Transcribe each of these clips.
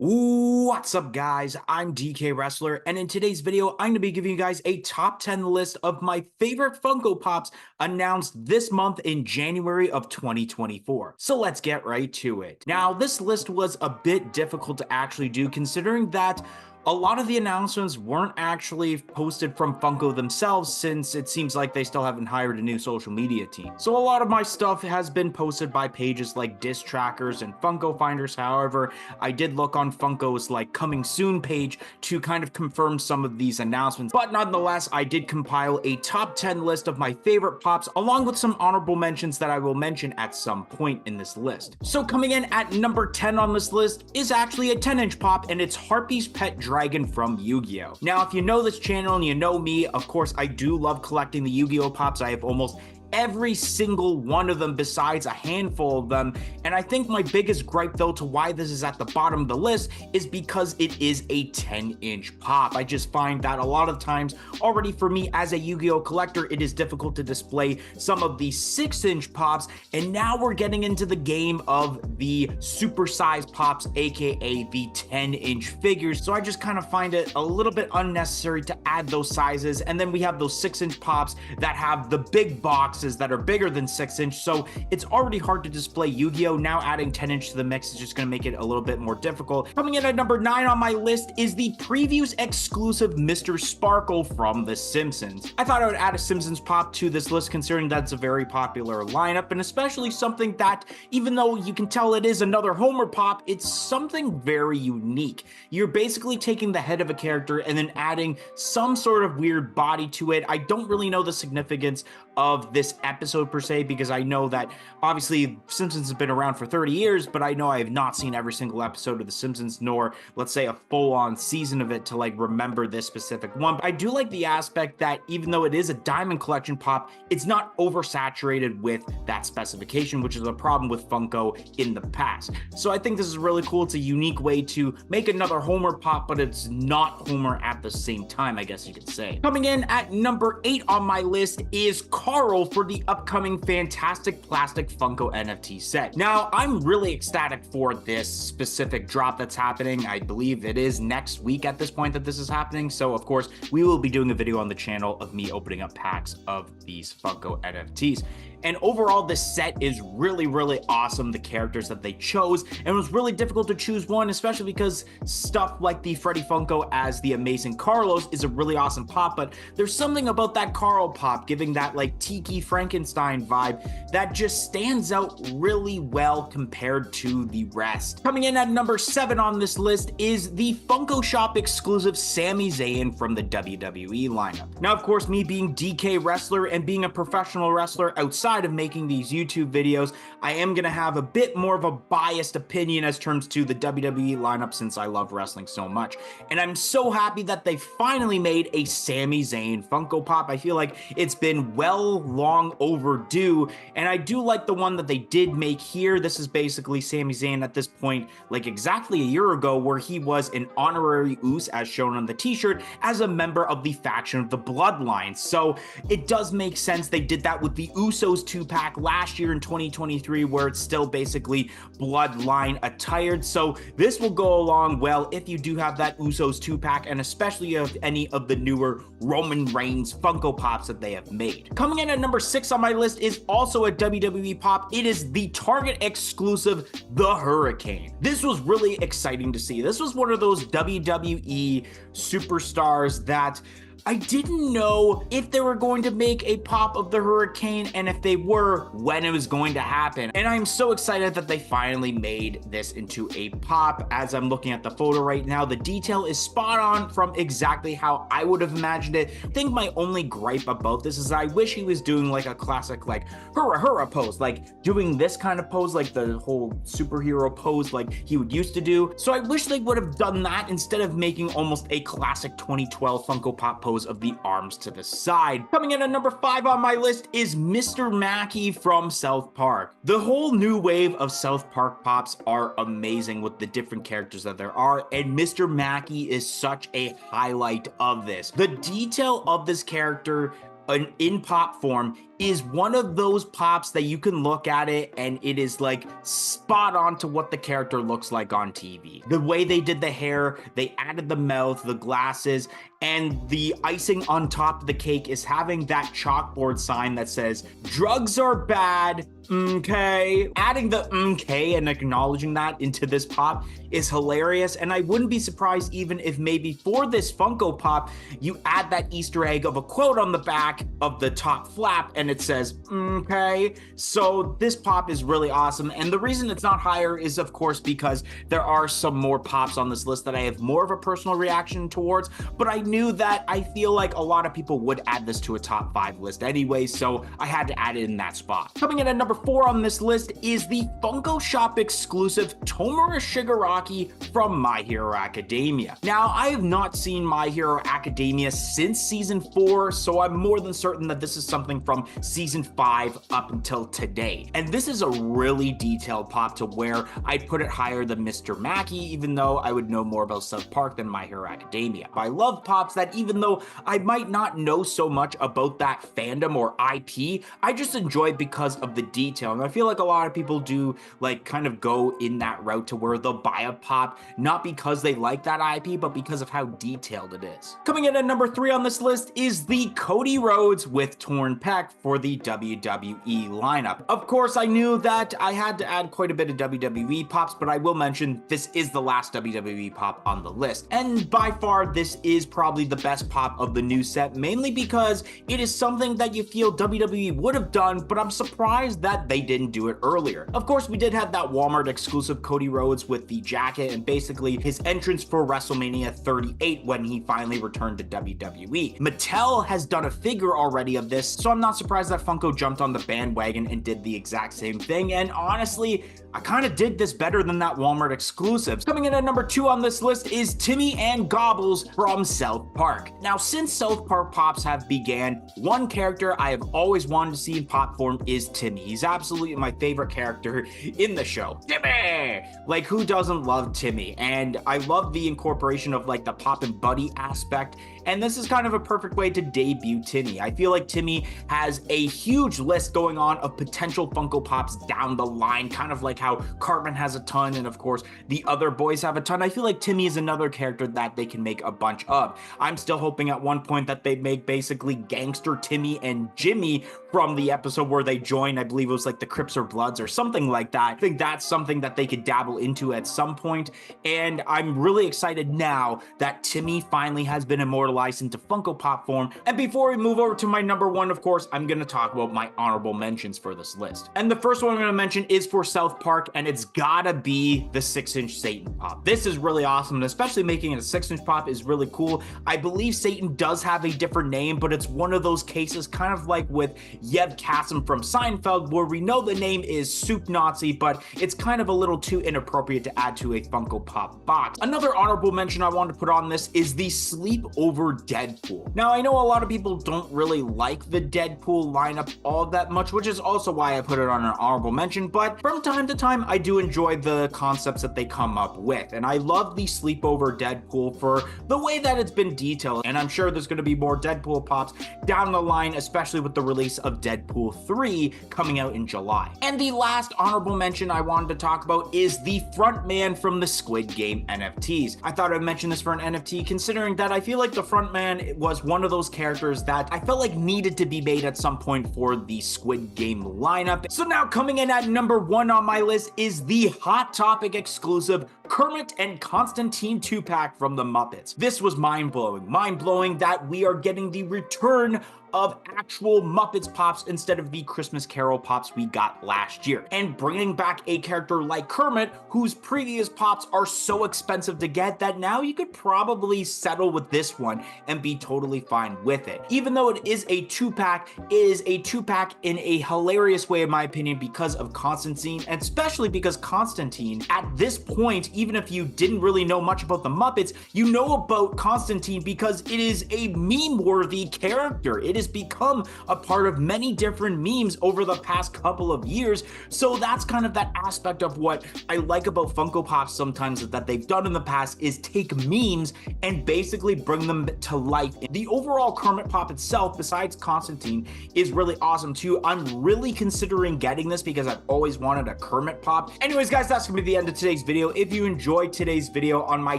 What's up, guys? I'm DK Wrestler, and in today's video, I'm going to be giving you guys a top 10 list of my favorite Funko Pops announced this month in January of 2024. So let's get right to it. Now, this list was a bit difficult to actually do, considering that a lot of the announcements weren't actually posted from Funko themselves, since it seems like they still haven't hired a new social media team. So a lot of my stuff has been posted by pages like Disc Trackers and Funko Finders. However, I did look on Funko's like coming soon page to kind of confirm some of these announcements, but nonetheless, I did compile a top 10 list of my favorite pops, along with some honorable mentions that I will mention at some point in this list. So coming in at number 10 on this list is actually a 10-inch pop, and it's Harpies Pet Dragon from Yu-Gi-Oh! Now, if you know this channel and you know me, of course, I do love collecting the Yu-Gi-Oh! Pops. I have almost every single one of them besides a handful of them, and I think my biggest gripe though to why this is at the bottom of the list is because it is a 10-inch pop. I just find that a lot of times already for me as a Yu-Gi-Oh! Collector, it is difficult to display some of the 6-inch pops, and now we're getting into the game of the supersized pops, aka the 10-inch figures, so I just kind of find it a little bit unnecessary to add those sizes. And then we have those 6-inch pops that have the big box that are bigger than 6-inch, so it's already hard to display Yu-Gi-Oh! Now adding 10-inch to the mix is just going to make it a little bit more difficult. Coming in at number 9 on my list is the previews exclusive Mr. Sparkle from The Simpsons. I thought I would add a Simpsons pop to this list, considering that's a very popular lineup, and especially something that, even though you can tell it is another Homer pop, it's something very unique. You're basically taking the head of a character and then adding some sort of weird body to it. I don't really know the significance of this episode per se, because I know that obviously Simpsons has been around for 30 years, but I know I have not seen every single episode of The Simpsons, nor let's say a full-on season of it to like remember this specific one. But I do like the aspect that even though it is a diamond collection pop, it's not oversaturated with that specification, which is a problem with Funko in the past. So I think this is really cool. It's a unique way to make another Homer pop, but it's not Homer at the same time, I guess you could say. Coming in at number 8 on my list is Carl for the upcoming Fantastic Plastic Funko NFT set. Now, I'm really ecstatic for this specific drop that's happening. I believe it is next week at this point that this is happening. So, of course, we will be doing a video on the channel of me opening up packs of these Funko NFTs. And overall, this set is really, really awesome. The characters that they chose, and it was really difficult to choose one, especially because stuff like the Freddy Funko as the Amazing Carlos is a really awesome pop, but there's something about that Carl pop giving that like Tiki Frankenstein vibe that just stands out really well compared to the rest. Coming in at number 7 on this list is the Funko Shop exclusive Sami Zayn from the WWE lineup. Now, of course, me being DK Wrestler and being a professional wrestler outside of making these YouTube videos, I am going to have a bit more of a biased opinion as terms to the WWE lineup, since I love wrestling so much. And I'm so happy that they finally made a Sami Zayn Funko Pop. I feel like it's been long overdue, and I do like the one that they did make here. This is basically Sami Zayn at this point, like exactly a year ago, where he was an honorary Uso, as shown on the t-shirt, as a member of the faction of the Bloodline. So it does make sense. They did that with the Usos 2-pack last year in 2023, where it's still basically Bloodline attired. So this will go along well if you do have that Usos 2-pack, and especially of any of the newer Roman Reigns Funko Pops that they have made. Coming in at number 6 on my list is also a WWE pop. It is the Target exclusive, the Hurricane. This was really exciting to see. This was one of those WWE superstars that I didn't know if they were going to make a pop of the Hurricane, and if they were, when it was going to happen. And I'm so excited that they finally made this into a pop. As I'm looking at the photo right now, the detail is spot on from exactly how I would have imagined it. I think my only gripe about this is I wish he was doing like a classic like hurrah pose, like doing this kind of pose, like the whole superhero pose like he would used to do. So I wish they would have done that instead of making almost a classic 2012 Funko Pop pose of the arms to the side. Coming in at number 5 on my list is Mr. Macky from South Park. The whole new wave of South Park pops are amazing with the different characters that there are, and Mr. Macky is such a highlight of this. The detail of this character in pop form is one of those pops that you can look at it and it is like spot on to what the character looks like on TV. The way they did the hair, they added the mouth, the glasses, and the icing on top of the cake is having that chalkboard sign that says, "Drugs are bad, okay." Adding the okay and acknowledging that into this pop is hilarious, and I wouldn't be surprised even if maybe for this Funko Pop, you add that Easter egg of a quote on the back of the top flap and it says, okay. So this pop is really awesome, and the reason it's not higher is of course because there are some more pops on this list that I have more of a personal reaction towards, but I knew that I feel like a lot of people would add this to a top 5 list anyway, so I had to add it in that spot. Coming in at number 4 on this list is the Funko Shop exclusive Tomura Shigaraki from My Hero Academia. Now, I have not seen My Hero Academia since season 4, so I'm more than certain that this is something from season 5 up until today. And this is a really detailed pop to where I'd put it higher than Mr. Macky, even though I would know more about South Park than My Hero Academia. I love pops that even though I might not know so much about that fandom or IP, I just enjoy it because of the detail. And I feel like a lot of people do like kind of go in that route to where they'll buy a pop not because they like that IP, but because of how detailed it is. Coming in at number 3 on this list is the Cody Rhodes with torn pec for the WWE lineup. Of course, I knew that I had to add quite a bit of WWE pops, but I will mention this is the last WWE pop on the list. And by far, this is probably the best pop of the new set, mainly because it is something that you feel WWE would have done, but I'm surprised that they didn't do it earlier. Of course, we did have that Walmart exclusive Cody Rhodes with the jacket and basically his entrance for WrestleMania 38 when he finally returned to WWE. Mattel has done a figure already of this, so I'm not surprised that Funko jumped on the bandwagon and did the exact same thing, and honestly, I kind of did this better than that Walmart exclusive. Coming in at number 2 on this list is Timmy and Gobles from South Park. Now, since South Park pops have began, one character I have always wanted to see in pop form is Timmy. He's absolutely my favorite character in the show. Timmy! Like, who doesn't love Timmy? And I love the incorporation of like the pop and buddy aspect, and this is kind of a perfect way to debut Timmy. I feel like Timmy has a huge list going on of potential Funko Pops down the line, kind of like how Cartman has a ton, and of course the other boys have a ton. I feel like Timmy is another character that they can make a bunch of. I'm still hoping at one point that they make basically Gangster Timmy and Jimmy from the episode where they joined, I believe it was like the Crips or Bloods or something like that. I think that's something that they could dabble into at some point, and I'm really excited now that Timmy finally has been immortalized into Funko Pop form. And before we move over to my number 1, of course, I'm going to talk about my honorable mentions for this list. And the first one I'm going to mention is for South Park, and it's gotta be the 6-inch Satan pop. This is really awesome, and especially making it a 6-inch pop is really cool. I believe Satan does have a different name, but it's one of those cases kind of like with Yev Kasim from Seinfeld, where we know the name is Soup Nazi, but it's kind of a little too inappropriate to add to a Funko Pop box. Another honorable mention I want to put on this is the Sleepover Deadpool. Now, I know a lot of people don't really like the Deadpool lineup all that much, which is also why I put it on an honorable mention, but from time to time, I do enjoy the concepts that they come up with, and I love the Sleepover Deadpool for the way that it's been detailed, and I'm sure there's going to be more Deadpool pops down the line, especially with the release of Deadpool 3 coming out in July. And the last honorable mention I wanted to talk about is the front man from the Squid Game NFTs. I thought I'd mention this for an NFT, considering that I feel like the front man was one of those characters that I felt like needed to be made at some point for the Squid Game lineup. So now coming in at number 1 on my list is the Hot Topic exclusive Kermit and Constantine 2-pack from the Muppets. This was mind-blowing that we are getting the return of actual Muppets pops instead of the Christmas Carol pops we got last year, and bringing back a character like Kermit whose previous pops are so expensive to get that now you could probably settle with this one and be totally fine with it. Even though it is a 2-pack, it is a 2-pack in a hilarious way in my opinion because of Constantine, and especially because Constantine at this point, even if you didn't really know much about the Muppets, you know about Constantine because it is a meme-worthy character. It has become a part of many different memes over the past couple of years. So that's kind of that aspect of what I like about Funko Pops sometimes that they've done in the past is take memes and basically bring them to life. The overall Kermit Pop itself, besides Constantine, is really awesome too. I'm really considering getting this because I've always wanted a Kermit Pop. Anyways, guys, that's gonna be the end of today's video. If you enjoyed today's video on my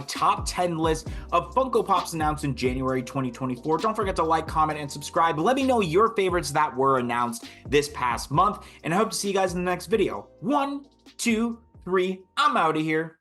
top 10 list of Funko Pops announced in January 2024, don't forget to like, comment, and subscribe. Let me know your favorites that were announced this past month, and I hope to see you guys in the next video. 1, 2, 3, I'm out of here.